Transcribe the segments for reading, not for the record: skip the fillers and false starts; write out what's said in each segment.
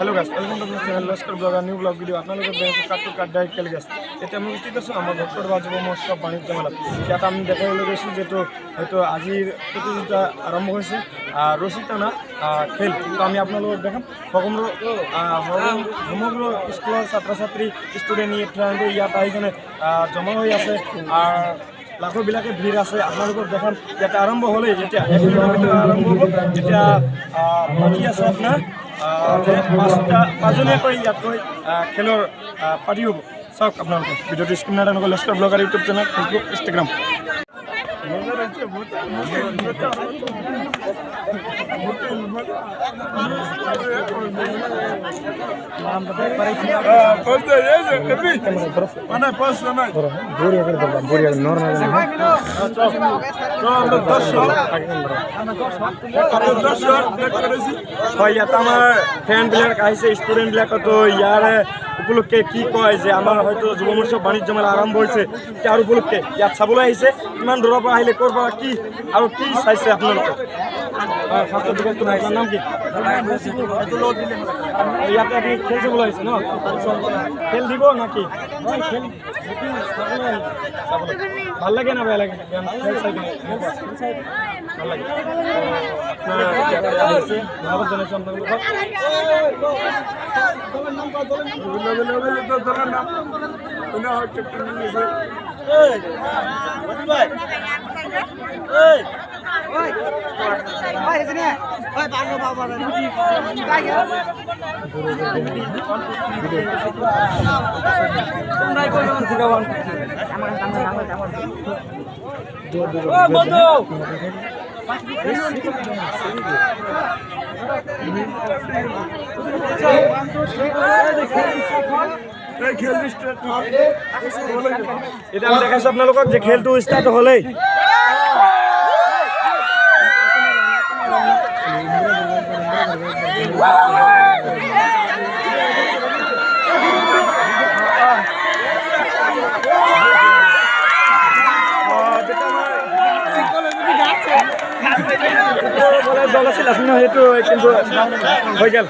Hello guys welcome to channel Laskar blogger new blog video আপোনালোকে দেখেছে cut to cut direct কেলে guys এটা আমি উপস্থিত আছো আমার ভক্তৰ বাজব মহোৎসৱ বাণিজ্য মেলাত ইয়াত আমি দেখাবলৈ গৈছোঁ যেটো হয়তো আজিৰ প্ৰতিযোগিতা আৰম্ভ হৈছে ৰছী টানা খেল তো আমি আপোনালোকক দেখাম সমগ্ৰ স্কুলৰ ছাত্ৰ ছাত্ৰী ষ্টুডেণ্ট ইয়াত আহি কিনে জমা হৈ আছে লাখবিলাকে ভিড় আছে আপোনালোকক দেখাম ইয়াতে আৰম্ভ হ'লেই যেতিয়া 1 মিনিটৰ ভিতৰত আৰম্ভ হ'ব যেতিয়া বাকী আছে আপোনাৰ পাঁচজনীয়াকৈ ইয়াতকৈ খেলৰ পাৰ্টি হ'ব চাওক আপোনালোকে ভিডিঅ'টো স্ক্ৰীণত এনেকৈ Laskar blogger YouTube channel Facebook Instagram ইয়াত আমাৰ ফ্ৰেণ্ডবিলাক আহিছে ষ্টুডেণ্টবিলাকতো ইয়াৰে উপলক্ষে কি কয় যে আমাৰ হয়তো যুৱ মহোৎসৱ বাণিজ্য মেলা আৰম্ভ হৈছে তাৰ উপলক্ষে ইয়াত চাবলৈ আহিছে কিমান দূৰৰ পৰা আহিলে ক'ৰ পৰা কি আৰু কি চাইছে আপোনালোকে নাম কি ইয়াতে আপুনি খেল চাবলৈ আহিছে ন খেল দিব না কি ভাল লাগে না বেয়া লাগে খেল চাই কিনে ভাল লাগে আহিছে ধন্যবাদ জনাইছোঁ আপোনালোকক এটা আমি দেখাইছোঁ আপোনালোকক যে খেলটো ষ্টাৰ্ট হ'লেই দল আছিল আপুনি সেইটো কিন্তু হৈ গ'ল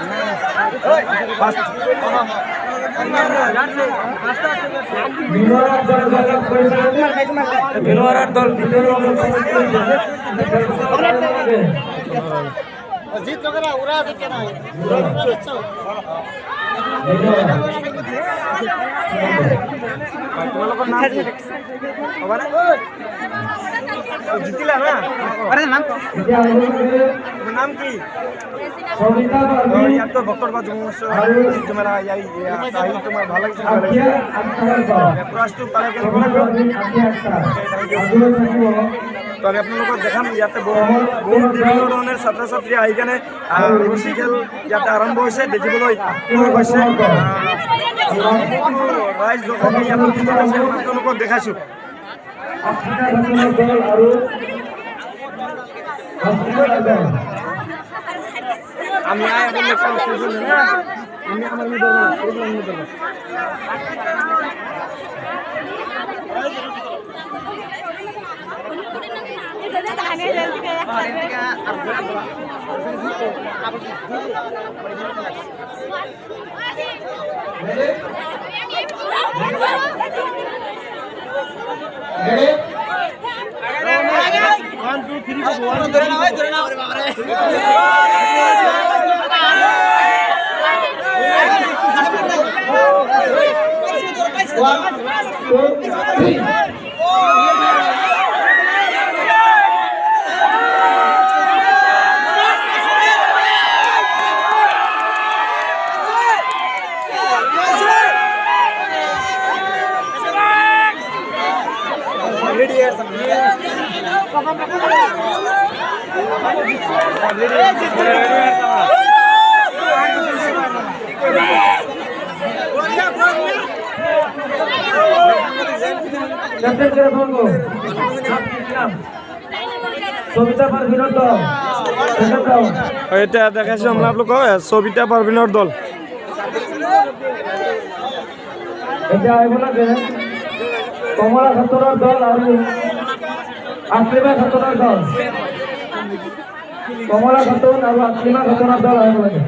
জিতিলা না নাম কি ইয়াত ভক্তৰ বা যুৱ মহোৎসৱ মেলা আহি তোমাৰ ভাল লাগিছে প্ৰাইজটো পালে তো আমি আপোনালোকক দেখাম ইয়াতে বহুত বিভিন্ন ধৰণৰ ছাত্ৰ ছাত্ৰী আহি কেনে ৰছী খেল ইয়াতে আৰম্ভ হৈছে দেখিবলৈ হৈছে ৰাইজ লোকক ইয়াত আপোনালোকক দেখাইছোঁ আমি এতিয়া দেখাইছোঁ আপোনালোকক সবিতা পাৰভিনৰ দল এতিয়া আহিব লাগে কমলা খাতুনৰ দল আৰু আশ্লিমা খাতুনৰ দল কমলা খাতুন আৰু আশ্লিমা খাতুনৰ দল আহিব লাগে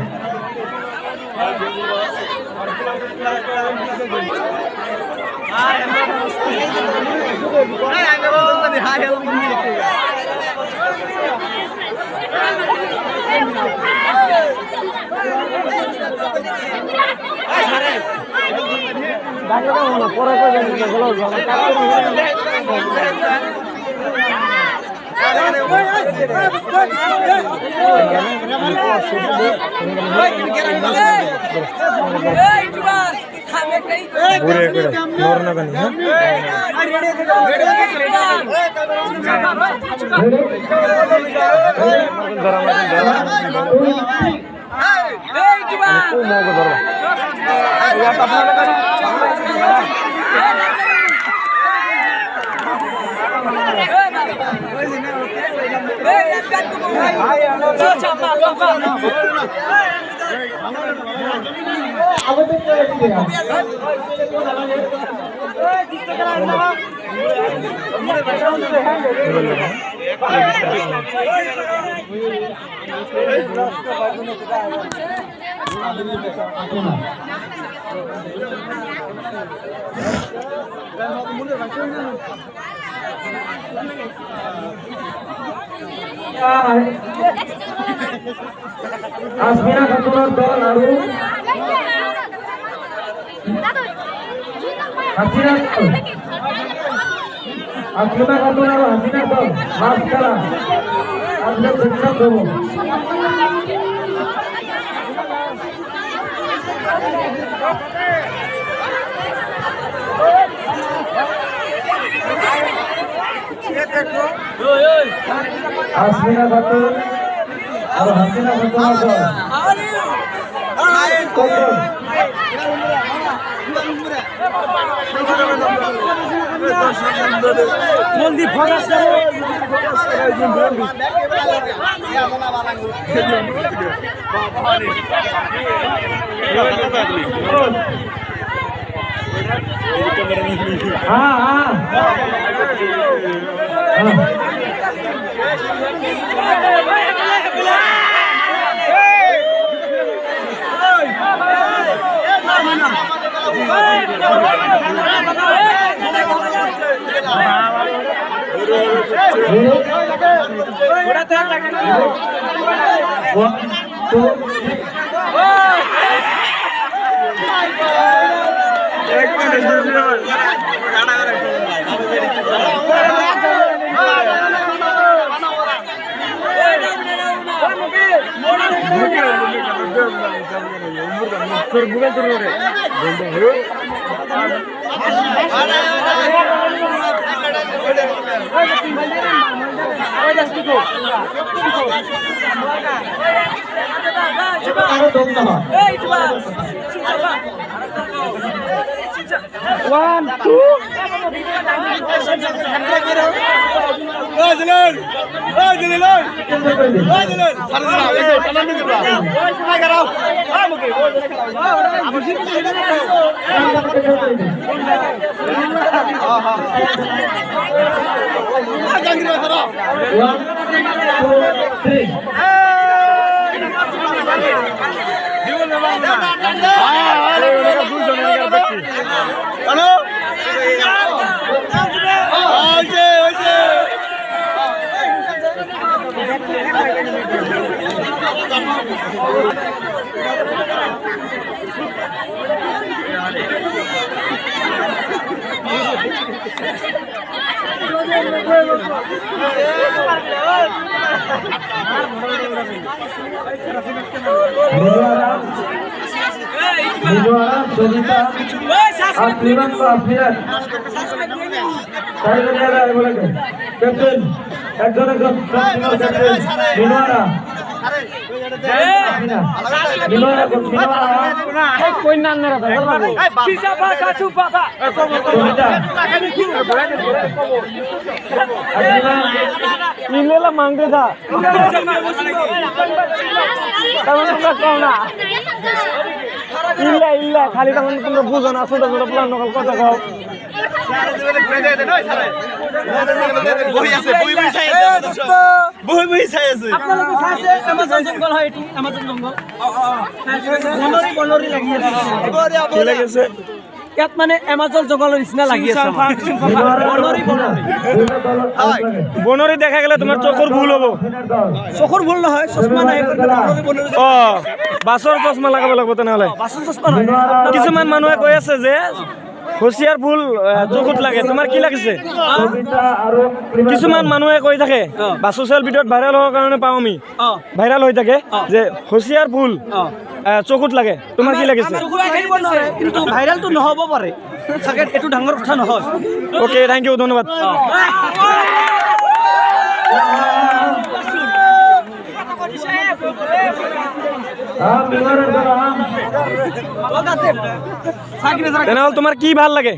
আসমিনা খাতুনের দল আর হাসিনার দল, আসমিনা খাতুন আর হাসিনার দল মাছ খেলা আমরা প্রস্তাব দেবো। আসমিনা খাতুন আর হাসিনা খাতুনের দল জলদি ফোকাস One, two. मांगते था ಇಲ್ಲ ಖಾಲಿ ತಗೊಂಡು बुझो ना छोटा छोटा प्लान कथा कहो বহি আছে বহি বহি চাই আছে বহি বহি চাই আছে আপোনালোকে চাইছে এমাজন জংগল হয় এটি এমাজন জংগল বনৰী লাগি আছে কি লাগিছে ইয়াত মানে এমাজন জংগলৰ নিচিনা লাগি আছে বনৰী বনৰী দেখা গেলে তোমাৰ চকুৰ ভুল হ'ব চকুৰ ভুল নহয় চশমা নাই বনৰী অ বাছৰ চশমা লগাব লাগিব তেনেহ'লে বাছৰ চশমা নহয় কিছুমান মানুহে কৈ আছে যে হুঁচিয়াৰ ফুল চকুত লাগে তোমাৰ কি লাগিছে কিছুমান মানুহে কৈ থাকে বা ছ'চিয়েল মিডিয়াত ভাইৰেল হোৱাৰ কাৰণে পাওঁ আমি ভাইৰেল হৈ থাকে যে হুঁচিয়াৰ ফুল চকুত লাগে তোমাৰ কি লাগিছে চকুত থাকিব নোৱাৰে কিন্তু ভাইৰেলটো নহ'ব পাৰে চাগে এইটো ডাঙৰ কথা নহয় অ'কে থেংক ইউ ধন্যবাদ তেনেহ'লে তোমাৰ কি ভাল লাগে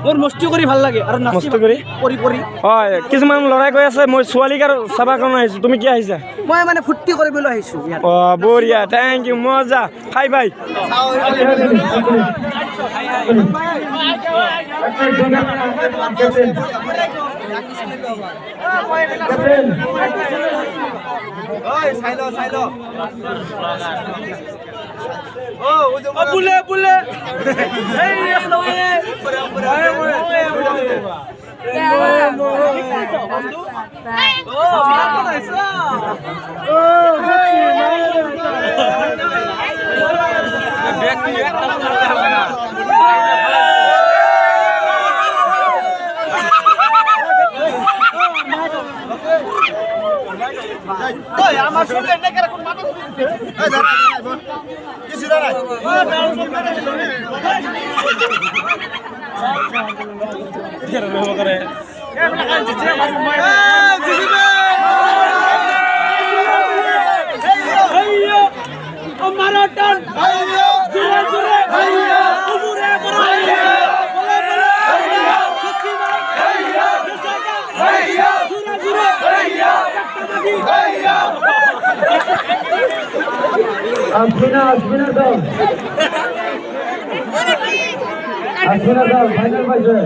মোৰ মস্তি কৰি ভাল লাগে আৰু নাচি মস্তি কৰি? কৰি কৰি হয় কিছুমান ল'ৰাই কৈ আছে মই ছোৱালীক আৰু চাবা কাৰণে আহিছোঁ তুমি কি আহিছা মই মানে ফূৰ্তি কৰিবলৈ আহিছোঁ ইয়াত অঁ বঢ়িয়া থেংক ইউ মজা খাই বাই বুলে বুলে আমার শুনলেন না কেন কোন মাথা দিছে এই দাঁড়া কিছু দাঁড়া আসবিনা দল ফাইনাল পাইছে